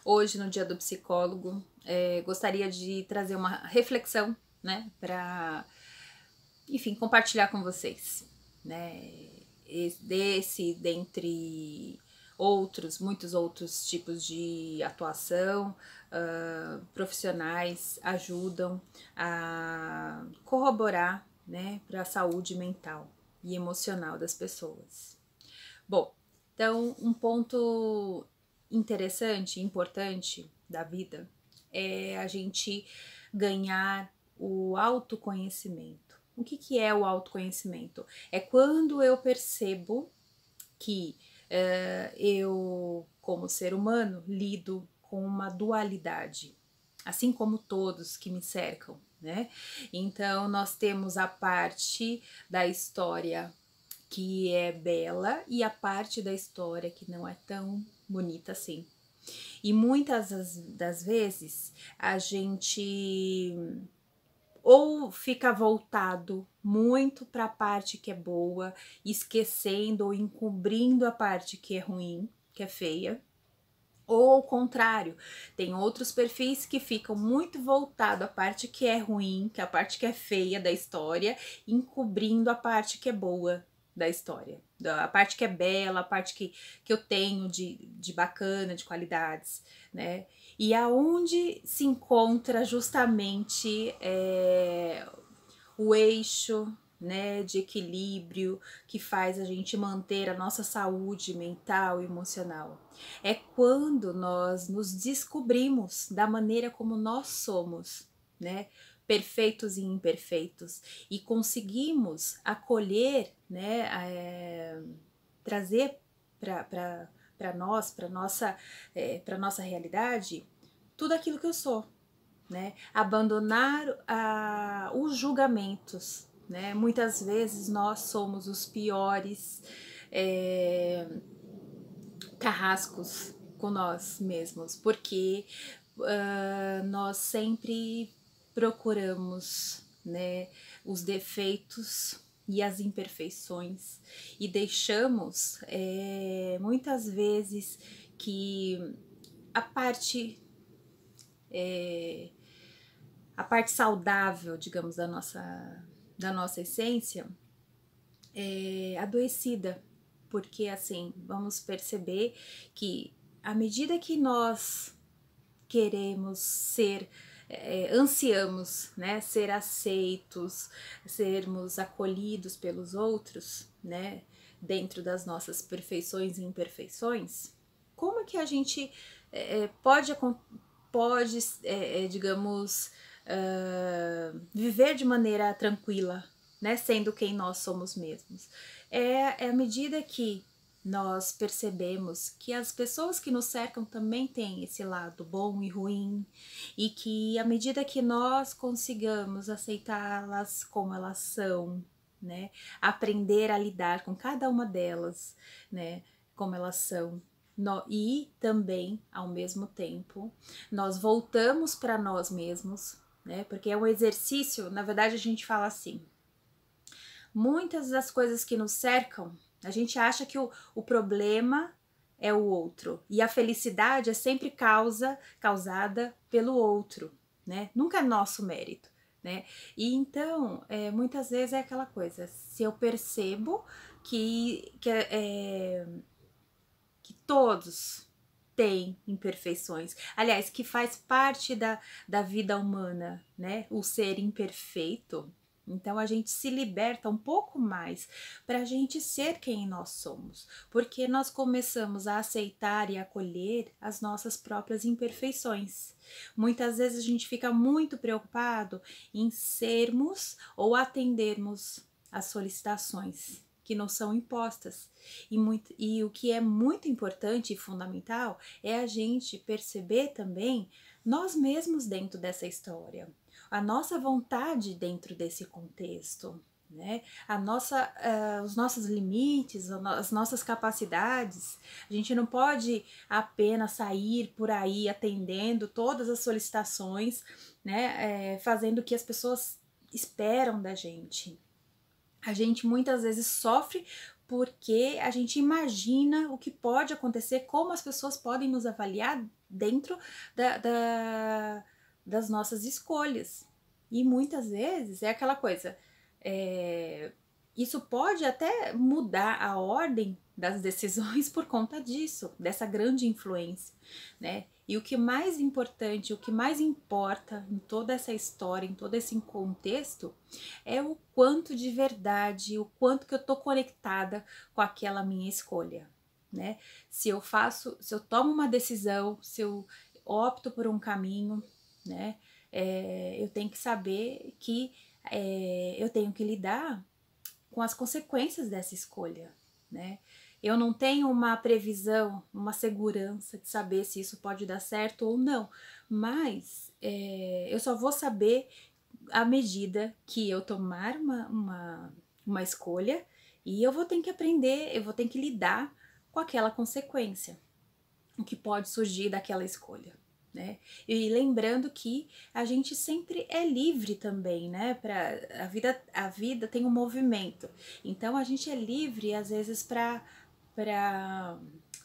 Hoje, no Dia do Psicólogo, gostaria de trazer uma reflexão, né, para, enfim, compartilhar com vocês, né, dentre outros, muitos outros tipos de atuação, profissionais ajudam a corroborar, né, para a saúde mental e emocional das pessoas. Bom, então um ponto interessante, importante da vida é a gente ganhar o autoconhecimento. O que é o autoconhecimento? É quando eu percebo que eu, como ser humano, lido com uma dualidade, assim como todos que me cercam, né? Então, nós temos a parte da história que é bela e a parte da história que não é tão bonita assim. E muitas das vezes a gente ou fica voltado muito para a parte que é boa, esquecendo ou encobrindo a parte que é ruim, que é feia. Ou ao contrário, tem outros perfis que ficam muito voltados à parte que é ruim, que é a parte que é feia da história, encobrindo a parte que é boa da história. A parte que é bela, a parte que eu tenho de bacana, de qualidades, né? E aonde se encontra justamente o eixo, né, de equilíbrio que faz a gente manter a nossa saúde mental e emocional. É quando nós nos descobrimos da maneira como nós somos, né, perfeitos e imperfeitos, e conseguimos acolher, né, trazer para nós, para nossa realidade, tudo aquilo que eu sou, né? Abandonar os julgamentos, né? Muitas vezes nós somos os piores carrascos com nós mesmos, porque nós sempre procuramos, né, os defeitos e as imperfeições e deixamos muitas vezes que a parte saudável, digamos, da nossa essência é adoecida, porque assim, vamos perceber que à medida que nós queremos ser, ansiamos, né, ser aceitos, sermos acolhidos pelos outros, né, dentro das nossas perfeições e imperfeições, como que a gente pode, digamos, viver de maneira tranquila, né, sendo quem nós somos mesmos? É à medida que nós percebemos que as pessoas que nos cercam também têm esse lado bom e ruim, e que à medida que nós consigamos aceitá-las como elas são, né, aprender a lidar com cada uma delas, né, como elas são, e também, ao mesmo tempo, nós voltamos para nós mesmos, né, porque é um exercício, na verdade a gente fala assim, muitas das coisas que nos cercam, a gente acha que o problema é o outro, e a felicidade é sempre causada pelo outro, né? Nunca é nosso mérito, né? E então, muitas vezes é aquela coisa, se eu percebo que todos têm imperfeições, aliás, que faz parte da vida humana, né? O ser imperfeito. Então a gente se liberta um pouco mais para a gente ser quem nós somos, porque nós começamos a aceitar e acolher as nossas próprias imperfeições. Muitas vezes a gente fica muito preocupado em sermos ou atendermos às solicitações que não são impostas. E o que é muito importante e fundamental é a gente perceber também nós mesmos dentro dessa história, a nossa vontade dentro desse contexto, né? Os nossos limites, as nossas capacidades. A gente não pode apenas sair por aí atendendo todas as solicitações, né? Fazendo o que as pessoas esperam da gente. A gente muitas vezes sofre porque a gente imagina o que pode acontecer, como as pessoas podem nos avaliar dentro das nossas escolhas. E muitas vezes é aquela coisa, isso pode até mudar a ordem das decisões por conta disso, dessa grande influência, né? E o que mais importante, o que mais importa em toda essa história, em todo esse contexto, é o quanto de verdade, o quanto que eu tô conectada com aquela minha escolha, né? Se eu tomo uma decisão, se eu opto por um caminho, né? Eu tenho que saber que eu tenho que lidar com as consequências dessa escolha, né? Eu não tenho uma previsão, uma segurança de saber se isso pode dar certo ou não, mas eu só vou saber à medida que eu tomar uma escolha e eu vou ter que aprender, eu vou ter que lidar com aquela consequência, o que pode surgir daquela escolha, né? E lembrando que a gente sempre é livre também, né? A vida tem um movimento, então a gente é livre às vezes para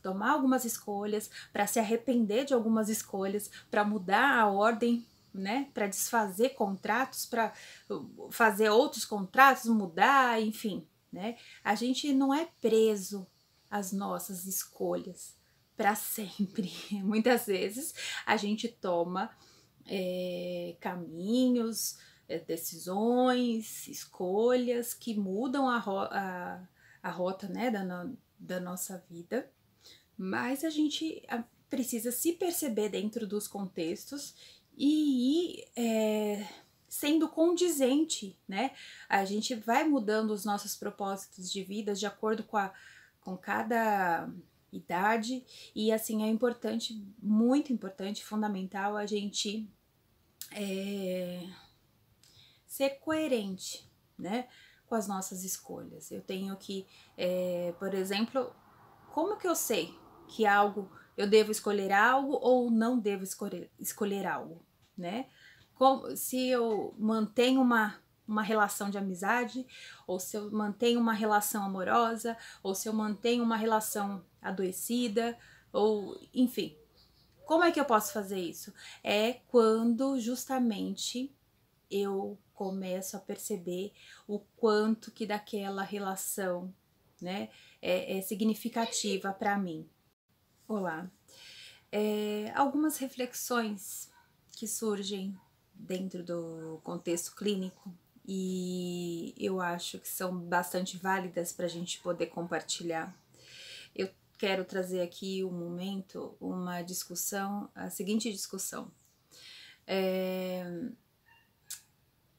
tomar algumas escolhas, para se arrepender de algumas escolhas, para mudar a ordem, né? Para desfazer contratos, para fazer outros contratos, mudar, enfim, né? A gente não é preso às nossas escolhas para sempre. Muitas vezes a gente toma caminhos, decisões, escolhas que mudam a rota, né, da nossa vida, mas a gente precisa se perceber dentro dos contextos e ir sendo condizente, né? A gente vai mudando os nossos propósitos de vida de acordo com cada idade, e assim é importante, muito importante, fundamental a gente ser coerente, né, com as nossas escolhas. Eu tenho que, por exemplo, como que eu sei que eu devo escolher algo ou não devo escolher algo, né? Se eu mantenho uma relação de amizade, ou se eu mantenho uma relação amorosa, ou se eu mantenho uma relação adoecida, ou enfim. Como é que eu posso fazer isso? É quando justamente eu começo a perceber o quanto que daquela relação, né, é significativa para mim. Olá. Algumas reflexões que surgem dentro do contexto clínico e eu acho que são bastante válidas para a gente poder compartilhar. Eu quero trazer aqui um momento, uma discussão, a seguinte discussão.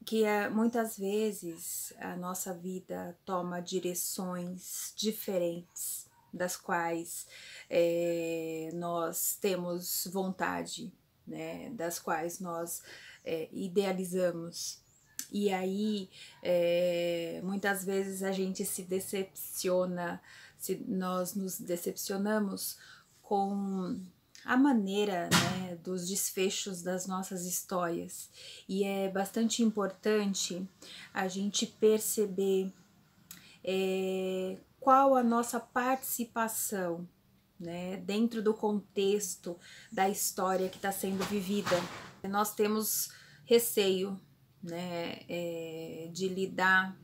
Que muitas vezes a nossa vida toma direções diferentes das quais nós temos vontade, né, das quais nós idealizamos. E aí, muitas vezes a gente se decepciona, nós nos decepcionamos com a maneira, né, dos desfechos das nossas histórias. E é bastante importante a gente perceber qual a nossa participação, né, dentro do contexto da história que está sendo vivida. Nós temos receio, né, de lidar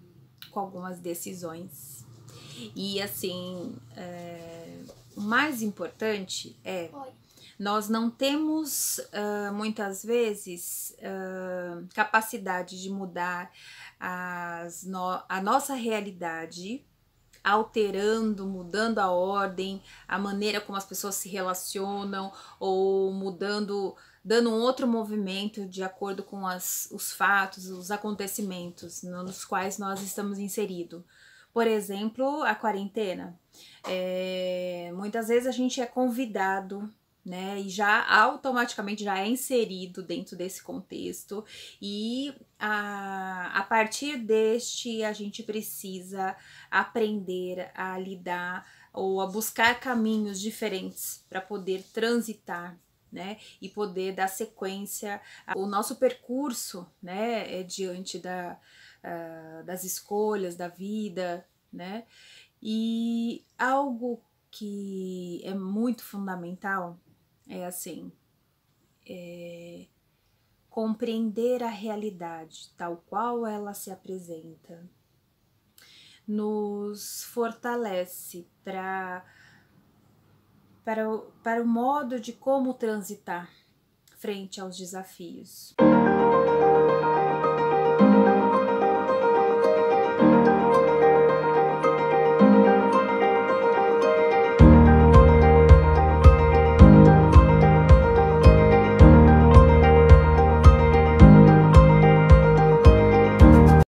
com algumas decisões. E assim, o mais importante nós não temos muitas vezes capacidade de mudar a nossa realidade, alterando, mudando a ordem, a maneira como as pessoas se relacionam, ou mudando, dando um outro movimento de acordo com os fatos, os acontecimentos nos quais nós estamos inseridos. Por exemplo, a quarentena. Muitas vezes a gente é convidado, né, e já automaticamente já é inserido dentro desse contexto, e a partir deste a gente precisa aprender a lidar ou a buscar caminhos diferentes para poder transitar, né, e poder dar sequência ao nosso percurso, né, diante das escolhas da vida, né. E algo que é muito fundamental é assim, compreender a realidade tal qual ela se apresenta, nos fortalece para o modo de como transitar frente aos desafios.